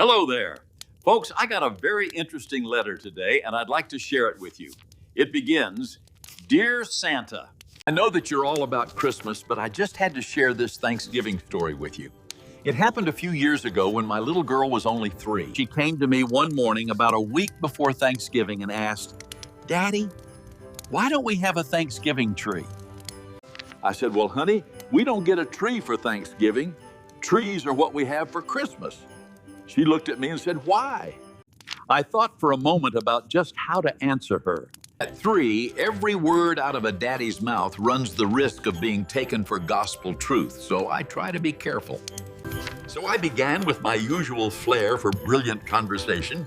Hello there. Folks, I got a very interesting letter today, and I'd like to share it with you. It begins, Dear Santa, I know that you're all about Christmas, but I just had to share this Thanksgiving story with you. It happened a few years ago when my little girl was only 3. She came to me one morning about a week before Thanksgiving and asked, Daddy, why don't we have a Thanksgiving tree? I said, well, honey, we don't get a tree for Thanksgiving. Trees are what we have for Christmas. She looked at me and said, why? I thought for a moment about just how to answer her. At 3, every word out of a daddy's mouth runs the risk of being taken for gospel truth, so I try to be careful. So I began with my usual flair for brilliant conversation.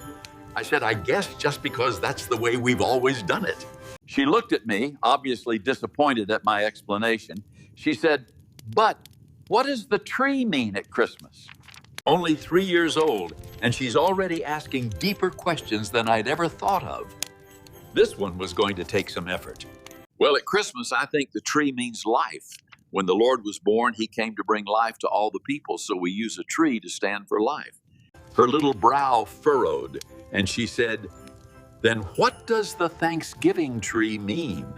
I said, I guess just because that's the way we've always done it. She looked at me, obviously disappointed at my explanation. She said, but what does the tree mean at Christmas? Only 3 years old, and she's already asking deeper questions than I'd ever thought of. This one was going to take some effort. Well, at Christmas, I think the tree means life. When the Lord was born, he came to bring life to all the people, so we use a tree to stand for life. Her little brow furrowed, and she said, then what does the Thanksgiving tree mean?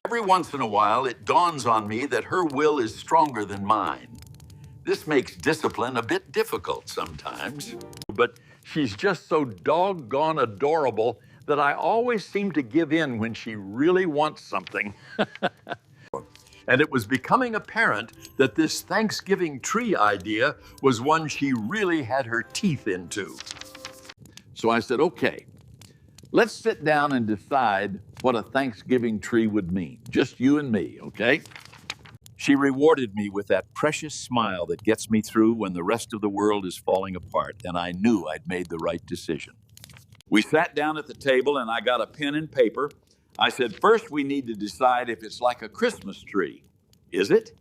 Every once in a while, it dawns on me that her will is stronger than mine. This makes discipline a bit difficult sometimes, but she's just so doggone adorable that I always seem to give in when she really wants something. And it was becoming apparent that this Thanksgiving tree idea was one she really had her teeth into. So I said, okay, let's sit down and decide what a Thanksgiving tree would mean. Just you and me, okay? She rewarded me with that precious smile that gets me through when the rest of the world is falling apart, and I knew I'd made the right decision. We sat down at the table, and I got a pen and paper. I said, first we need to decide if it's like a Christmas tree. Is it?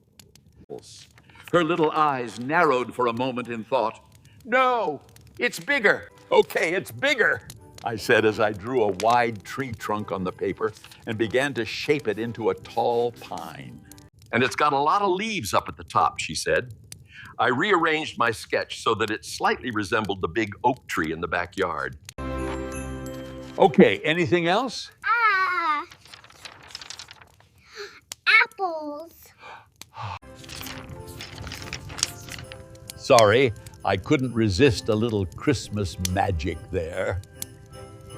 Her little eyes narrowed for a moment in thought. No, it's bigger. Okay, it's bigger, I said as I drew a wide tree trunk on the paper and began to shape it into a tall pine. And it's got a lot of leaves up at the top, she said. I rearranged my sketch so that it slightly resembled the big oak tree in the backyard. Okay, anything else? Apples. Sorry, I couldn't resist a little Christmas magic there.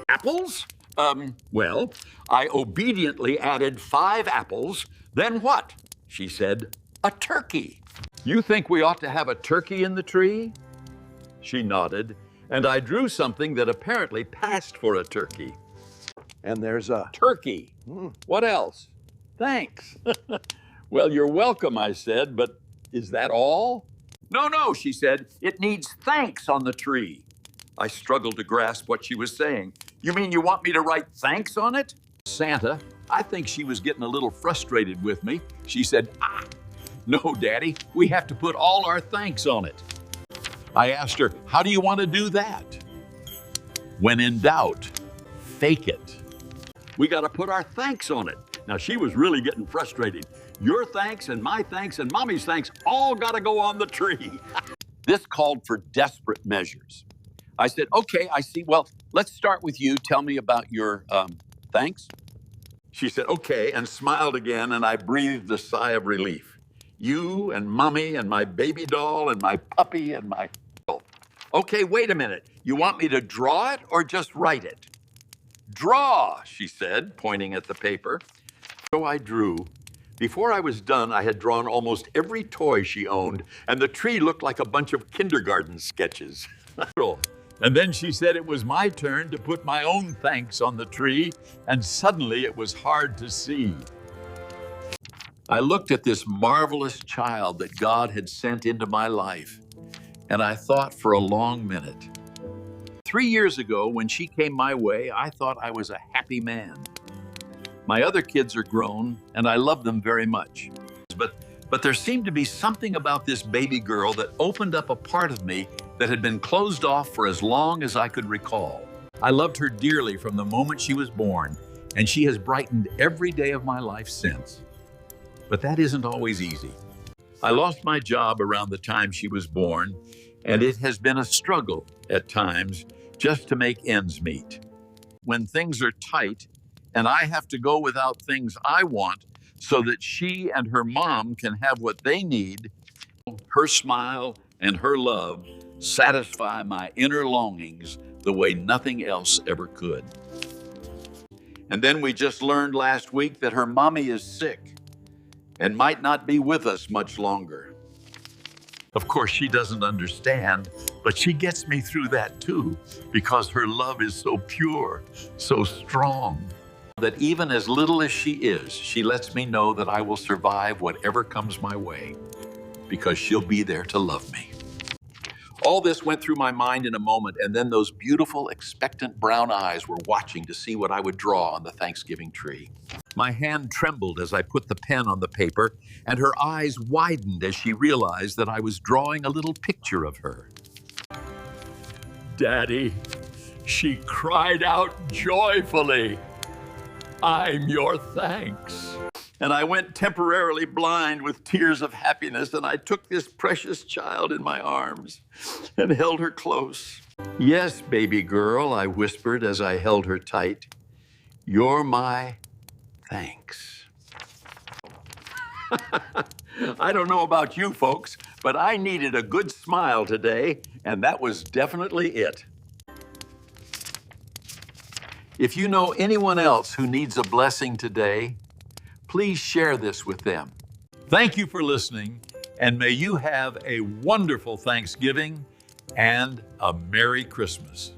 Apples? Well, I obediently added 5 apples. Then what? She said, a turkey. You think we ought to have a turkey in the tree? She nodded, and I drew something that apparently passed for a turkey. And there's a turkey. What else? Thanks. Well, you're welcome, I said, but is that all? No, she said, it needs thanks on the tree. I struggled to grasp what she was saying. You mean you want me to write thanks on it? Santa, I think she was getting a little frustrated with me. She said, no, Daddy, we have to put all our thanks on it. I asked her, how do you want to do that? When in doubt, fake it. We got to put our thanks on it. Now, she was really getting frustrated. Your thanks and my thanks and Mommy's thanks all got to go on the tree. This called for desperate measures. I said, okay, I see. Well, let's start with you. Tell me about your thanks. She said, okay, and smiled again, and I breathed a sigh of relief. You and Mommy and my baby doll and my puppy and my... Okay, wait a minute. You want me to draw it or just write it? Draw, she said, pointing at the paper. So I drew. Before I was done, I had drawn almost every toy she owned, and the tree looked like a bunch of kindergarten sketches. And then she said it was my turn to put my own thanks on the tree, and suddenly it was hard to see. I looked at this marvelous child that God had sent into my life, and I thought for a long minute. 3 years ago, when she came my way, I thought I was a happy man. My other kids are grown, and I love them very much. But there seemed to be something about this baby girl that opened up a part of me that had been closed off for as long as I could recall. I loved her dearly from the moment she was born, and she has brightened every day of my life since. But that isn't always easy. I lost my job around the time she was born, and it has been a struggle at times just to make ends meet. When things are tight and I have to go without things I want so that she and her mom can have what they need, her smile and her love satisfy my inner longings the way nothing else ever could. And then we just learned last week that her mommy is sick and might not be with us much longer. Of course, she doesn't understand, but she gets me through that too, because her love is so pure, so strong, that even as little as she is, she lets me know that I will survive whatever comes my way, because she'll be there to love me. All this went through my mind in a moment, and then those beautiful, expectant brown eyes were watching to see what I would draw on the Thanksgiving tree. My hand trembled as I put the pen on the paper, and her eyes widened as she realized that I was drawing a little picture of her. "Daddy," she cried out joyfully, "I'm your thanks." And I went temporarily blind with tears of happiness, and I took this precious child in my arms and held her close. "Yes, baby girl," I whispered as I held her tight. "You're my thanks." I don't know about you folks, but I needed a good smile today, and that was definitely it. If you know anyone else who needs a blessing today, please share this with them. Thank you for listening, and may you have a wonderful Thanksgiving and a Merry Christmas.